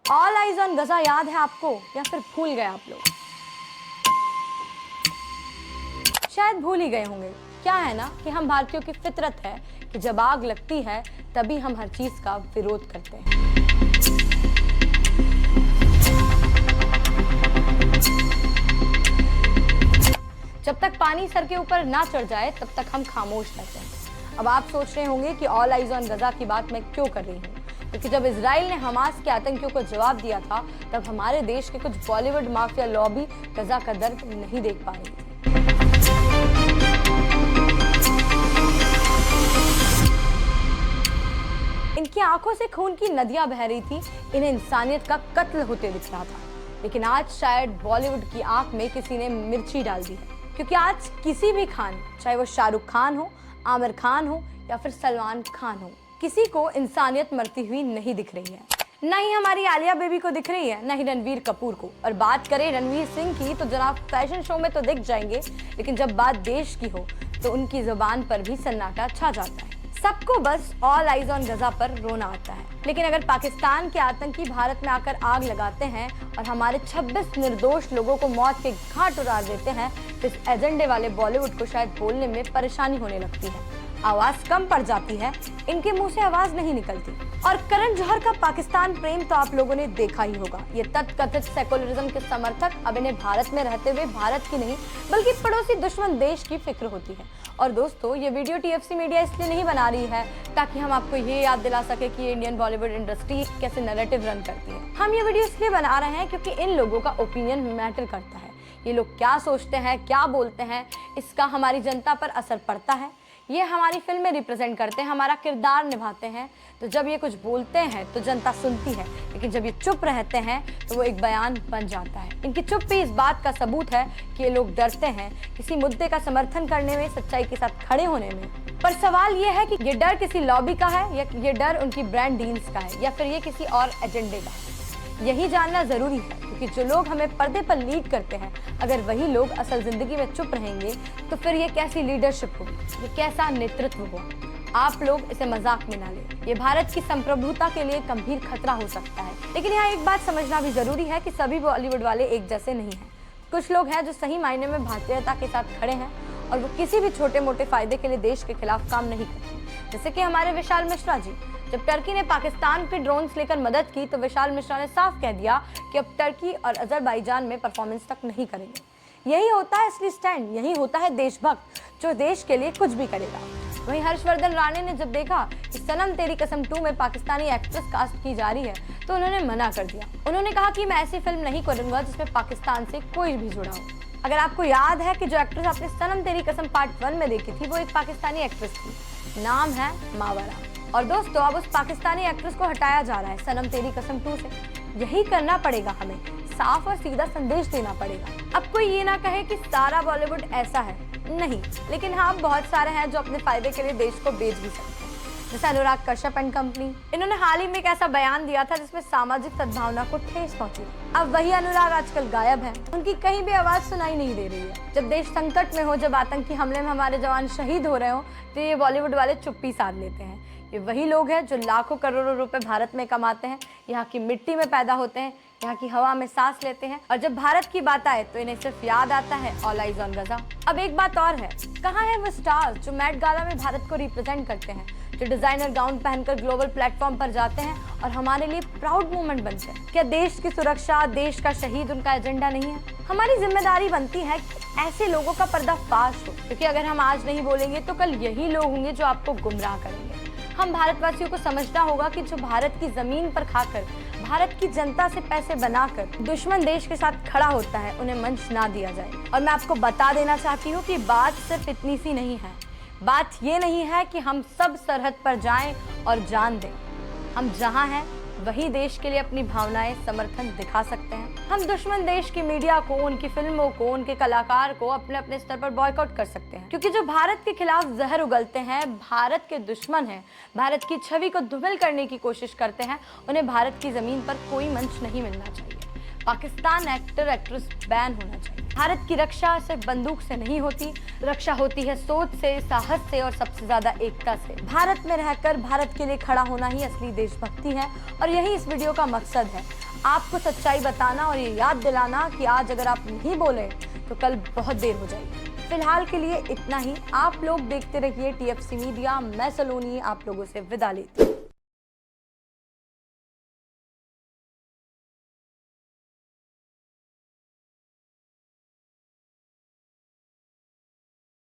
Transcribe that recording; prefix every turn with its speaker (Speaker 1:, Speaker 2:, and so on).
Speaker 1: All eyes on गजा याद है आपको या फिर भूल गए आप लोग? शायद भूल ही गए होंगे। क्या है ना कि हम भारतीयों की फितरत है कि जब आग लगती है तभी हम हर चीज का विरोध करते हैं। जब तक पानी सर के ऊपर ना चढ़ जाए तब तक हम खामोश रहते हैं। अब आप सोच रहे होंगे कि ऑल आइज ऑन गजा की बात मैं क्यों कर रही हूँ, क्योंकि जब इजराइल ने हमास के आतंकियों को जवाब दिया था तब हमारे देश के कुछ बॉलीवुड माफिया लॉबी गजा का दर्द नहीं देख पा रही थी। इनकी आंखों से खून की नदियां बह रही थी, इन्हें इंसानियत का कत्ल होते दिख रहा था। लेकिन आज शायद बॉलीवुड की आंख में किसी ने मिर्ची डाल दी है, क्योंकि आज किसी भी खान, चाहे वो शाहरुख खान हो, आमिर खान हो या फिर सलमान खान हो, किसी को इंसानियत मरती हुई नहीं दिख रही है। न ही हमारी आलिया बेबी को दिख रही है, न ही रणवीर कपूर को। और बात करें रणवीर सिंह की तो जनाब फैशन शो में तो दिख जाएंगे, लेकिन जब बात देश की हो तो उनकी जुबान पर भी सन्नाटा छा जाता है। सबको बस ऑल आइज ऑन गजा पर रोना आता है। लेकिन अगर पाकिस्तान के आतंकी भारत में आकर आग लगाते हैं और हमारे 26 निर्दोष लोगों को मौत के घाट उतार देते हैं तो इस एजेंडे वाले बॉलीवुड को शायद बोलने में परेशानी होने लगती है, आवाज कम पड़ जाती है, इनके मुंह से आवाज नहीं निकलती। और करण जौहर का पाकिस्तान प्रेम तो आप लोगों ने देखा ही होगा। ये तथाकथित सेकुलरिज्म के समर्थक अब इन्हें भारत में रहते हुए भारत की नहीं बल्कि पड़ोसी दुश्मन देश की फिक्र होती है। और दोस्तों, ये वीडियो टीएफसी मीडिया इसलिए नहीं बना रही है ताकि हम आपको ये याद दिला सके कि इंडियन बॉलीवुड इंडस्ट्री कैसे नैरेटिव रन करती है। हम ये वीडियो इसलिए बना रहे हैं क्योंकि इन लोगों का ओपिनियन मैटर करता है। ये लोग क्या सोचते हैं, क्या बोलते हैं, इसका हमारी जनता पर असर पड़ता है। ये हमारी फिल्में रिप्रेजेंट करते हैं, हमारा किरदार निभाते हैं। तो जब ये कुछ बोलते हैं तो जनता सुनती है, लेकिन जब ये चुप रहते हैं तो वो एक बयान बन जाता है। इनकी चुप्पी इस बात का सबूत है कि ये लोग डरते हैं किसी मुद्दे का समर्थन करने में, सच्चाई के साथ खड़े होने में। पर सवाल ये है कि ये डर किसी लॉबी का है या ये डर उनकी ब्रांड डील्स का है या फिर ये किसी और एजेंडे का है। यही जानना जरूरी है, क्योंकि जो लोग हमें पर्दे पर लीड करते हैं, अगर वही लोग असल जिंदगी में चुप रहेंगे तो फिर ये कैसी लीडरशिप होगी, ये कैसा नेतृत्व होगा। आप लोग इसे मजाक में ना लें, ये भारत की संप्रभुता के लिए गंभीर खतरा हो सकता है। लेकिन यहाँ एक बात समझना भी जरूरी है कि सभी बॉलीवुड वाले एक जैसे नहीं हैं। कुछ लोग हैं जो सही मायने में भारतीयता के साथ खड़े हैं और वो किसी भी छोटे मोटे फायदे के लिए देश के खिलाफ काम नहीं करते। जैसे कि हमारे विशाल मिश्रा जी, जब टर्की ने पाकिस्तान पे ड्रोन्स लेकर मदद की तो विशाल मिश्रा ने साफ कह दिया कि अब टर्की और अजरबैजान में परफॉर्मेंस तक नहीं करेंगे। यही होता है असली स्टैंड, यही होता है देशभक्त जो देश के लिए कुछ भी करेगा। वहीं हर्षवर्धन राणे ने जब देखा कि सनम तेरी कसम 2 में पाकिस्तानी एक्ट्रेस कास्ट की जा रही है तो उन्होंने मना कर दिया। उन्होंने कहा कि मैं ऐसी फिल्म नहीं करूंगा जिसमें पाकिस्तान से कोई भी जुड़ा हो। अगर आपको याद है कि जो एक्ट्रेस आपने सनम तेरी कसम पार्ट 1 में देखी थी वो एक पाकिस्तानी एक्ट्रेस थी, नाम है मावरा। और दोस्तों, अब उस पाकिस्तानी एक्ट्रेस को हटाया जा रहा है सनम तेरी कसम 2 से। यही करना पड़ेगा हमें, साफ और सीधा संदेश देना पड़ेगा। अब कोई ये ना कहे कि सारा बॉलीवुड ऐसा है, नहीं, लेकिन हाँ बहुत सारे हैं जो अपने फायदे के लिए देश को बेच भी सकते हैं, जैसे अनुराग कश्यप एंड कंपनी। इन्होंने हाल ही में एक ऐसा बयान दिया था जिसमें सामाजिक सद्भावना को ठेस पहुंची। अब वही अनुराग आजकल गायब है, उनकी कहीं भी आवाज सुनाई नहीं दे रही है। जब देश संकट में हो, जब आतंकी हमले में हमारे जवान शहीद हो रहे हो, तो ये बॉलीवुड वाले चुप्पी साध लेते हैं। ये वही लोग हैं जो लाखों करोड़ों रुपए भारत में कमाते हैं, यहाँ की मिट्टी में पैदा होते हैं, यहाँ की हवा में सांस लेते हैं, और जब भारत की बात आए तो इन्हें सिर्फ याद आता है ऑल आइज ऑन गजा। अब एक बात और है, कहाँ है वो स्टार्स जो मैट गाला में भारत को रिप्रेजेंट करते हैं, जो डिजाइनर गाउन पहनकर ग्लोबल प्लेटफॉर्म पर जाते हैं और हमारे लिए प्राउड मोमेंट बनते हैं? क्या देश की सुरक्षा, देश का शहीद उनका एजेंडा नहीं है? हमारी जिम्मेदारी बनती है कि ऐसे लोगों का पर्दाफाश हो, क्योंकि अगर हम आज नहीं बोलेंगे तो कल यही लोग होंगे जो आपको गुमराह करेंगे। हम भारतवासियों को समझना होगा कि जो भारत की जमीन पर खाकर, भारत की जनता से पैसे बनाकर दुश्मन देश के साथ खड़ा होता है, उन्हें मंच ना दिया जाए। और मैं आपको बता देना चाहती हूँ कि बात सिर्फ इतनी सी नहीं है। बात ये नहीं है कि हम सब सरहद पर जाएं और जान दें। हम जहां हैं वही देश के लिए अपनी भावनाएं, समर्थन दिखा सकते हैं। हम दुश्मन देश की मीडिया को, उनकी फिल्मों को, उनके कलाकार को अपने अपने स्तर पर बॉयकॉट कर सकते हैं, क्योंकि जो भारत के खिलाफ जहर उगलते हैं, भारत के दुश्मन हैं, भारत की छवि को धूमिल करने की कोशिश करते हैं, उन्हें भारत की जमीन पर कोई मंच नहीं मिलना चाहिए। पाकिस्तान एक्टर एक्ट्रेस बैन होना चाहिए। भारत की रक्षा सिर्फ बंदूक से नहीं होती, रक्षा होती है सोच से, साहस से और सबसे ज्यादा एकता से। भारत में रहकर भारत के लिए खड़ा होना ही असली देशभक्ति है और यही इस वीडियो का मकसद है। आपको सच्चाई बताना और ये याद दिलाना कि आज अगर आप नहीं बोले तो कल बहुत देर हो जाएगी। फिलहाल के लिए इतना ही। आप लोग देखते रहिए TFC मीडिया। मैं सलोनी आप लोगों से विदा लेती हूँ।